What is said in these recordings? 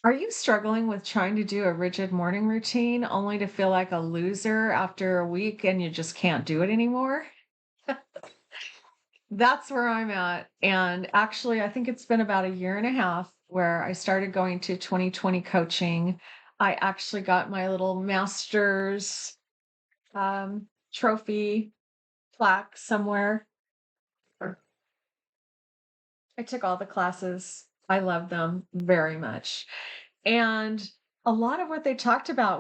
Are you struggling with trying to do a rigid morning routine only to feel like a loser after a week and you just can't do it anymore? That's where I'm at. And actually, I think it's been about a year and a half where I started going to 2020 coaching. I actually got my little master's trophy plaque somewhere. I took all the classes. I love them very much. And a lot of what they talked about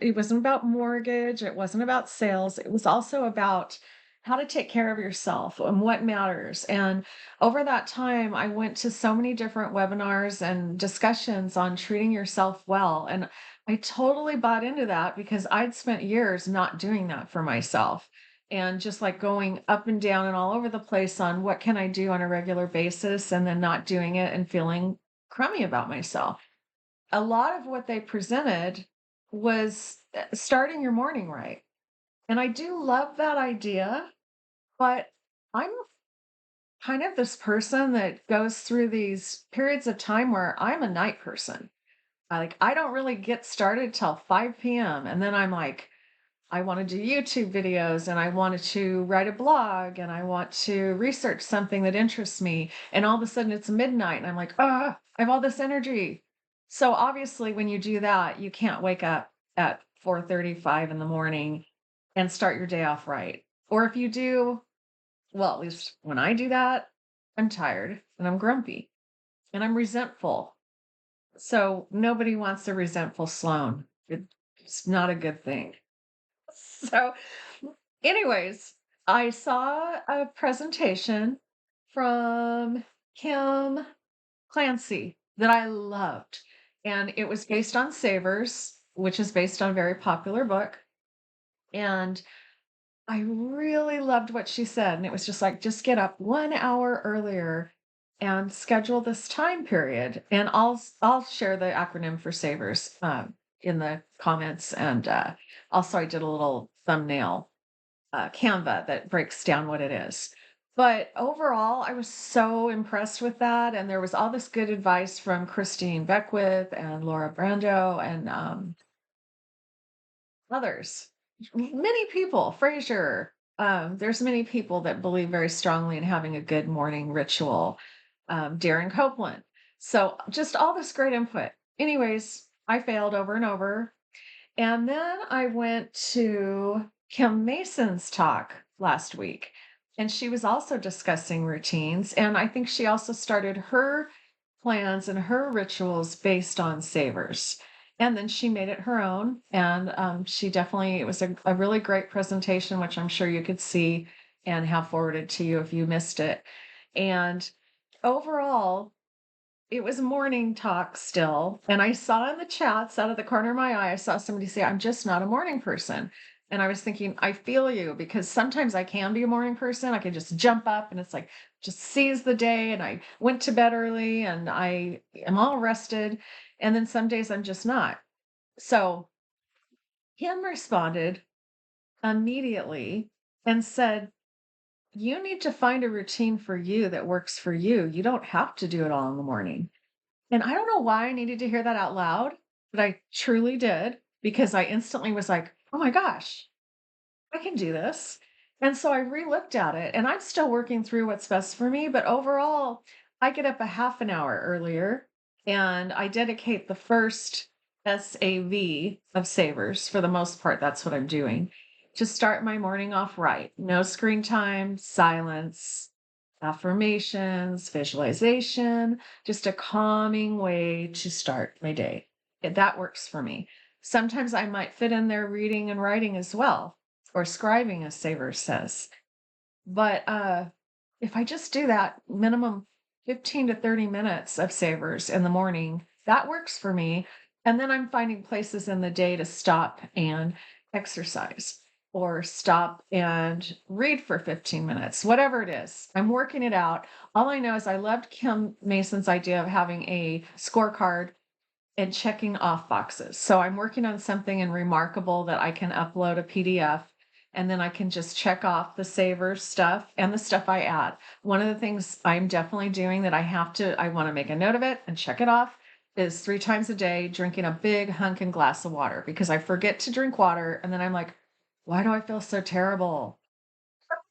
it wasn't about mortgage, it wasn't about sales, it was also about how to take care of yourself and what matters. And over that time, I went to so many different webinars and discussions on treating yourself well. And I totally bought into that because I'd spent years not doing that for myself and just like going up and down and all over the place on what can I do on a regular basis and then not doing it and feeling crummy about myself. A lot of what they presented was starting your morning right. And I do love that idea, but I'm kind of this person that goes through these periods of time where I'm a night person. I don't really get started till 5 p.m. And then I'm like, I want to do YouTube videos and I wanted to write a blog and I want to research something that interests me. And all of a sudden it's midnight and I'm like, I have all this energy. So obviously when you do that, you can't wake up at 4:35 in the morning and start your day off right. Or if you do, well, at least when I do that, I'm tired and I'm grumpy and I'm resentful. So nobody wants a resentful Sloan. It's not a good thing. So anyways, I saw a presentation from Kim Clancy that I loved, and it was based on Savers, which is based on a very popular book, and I really loved what she said, and it was just like, "Just get up 1 hour earlier and schedule this time period," and I'll share the acronym for Savers, in the comments, and, also I did a little thumbnail Canva that breaks down what it is. But overall, I was so impressed with that. And there was all this good advice from Christine Beckwith and Laura Brando and others. Many people, Fraser. There's many people that believe very strongly in having a good morning ritual. Darren Copeland. So just all this great input. Anyways, I failed over and over. And then I went to Kim Mason's talk last week, and she was also discussing routines. And I think she also started her plans and her rituals based on Savers. And then she made it her own. And she definitely, it was a really great presentation, which I'm sure you could see and have forwarded to you if you missed it. And overall, it was morning talk still, and I saw in the chats out of the corner of my eye, I saw somebody say, "I'm just not a morning person." And I was thinking, I feel you because sometimes I can be a morning person. I can just jump up and it's like just seize the day and I went to bed early and I am all rested. And then some days I'm just not. So Kim responded immediately and said, "You need to find a routine for you that works for you. You don't have to do it all in the morning." And I don't know why I needed to hear that out loud, but I truly did because I instantly was like, "Oh my gosh, I can do this." And so I re-looked at it and I'm still working through what's best for me, but overall, I get up a half an hour earlier and I dedicate the first SAV of Savers. For the most part, that's what I'm doing to start my morning off right. No screen time, silence, affirmations, visualization, just a calming way to start my day. That works for me. Sometimes I might fit in there reading and writing as well, or scribing, as Savers says. But if I just do that minimum 15 to 30 minutes of Savers in the morning, that works for me. And then I'm finding places in the day to stop and exercise or stop and read for 15 minutes, whatever it is. I'm working it out. All I know is I loved Kim Mason's idea of having a scorecard and checking off boxes. So I'm working on something in Remarkable that I can upload a PDF and then I can just check off the saver stuff and the stuff I add. One of the things I'm definitely doing that I want to make a note of it and check it off. is 3 times a day drinking a big hunkin' glass of water because I forget to drink water, and then I'm like, "Why do I feel so terrible?"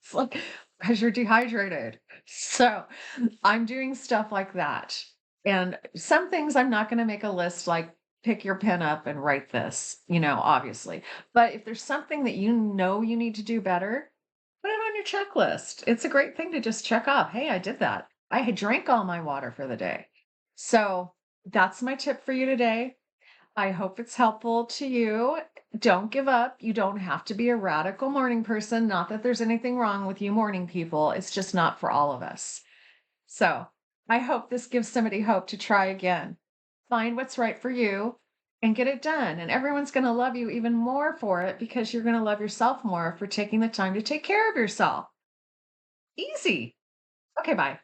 It's like, "'Cause you're dehydrated." So, I'm doing stuff like that. And some things I'm not gonna make a list like, pick your pen up and write this, obviously. But if there's something that you know you need to do better, put it on your checklist. It's a great thing to just check off. Hey, I did that. I had drank all my water for the day. So that's my tip for you today. I hope it's helpful to you. Don't give up. You don't have to be a radical morning person. Not that there's anything wrong with you morning people. It's just not for all of us. So I hope this gives somebody hope to try again. Find what's right for you and get it done. And everyone's going to love you even more for it because you're going to love yourself more for taking the time to take care of yourself. Easy. Okay, bye.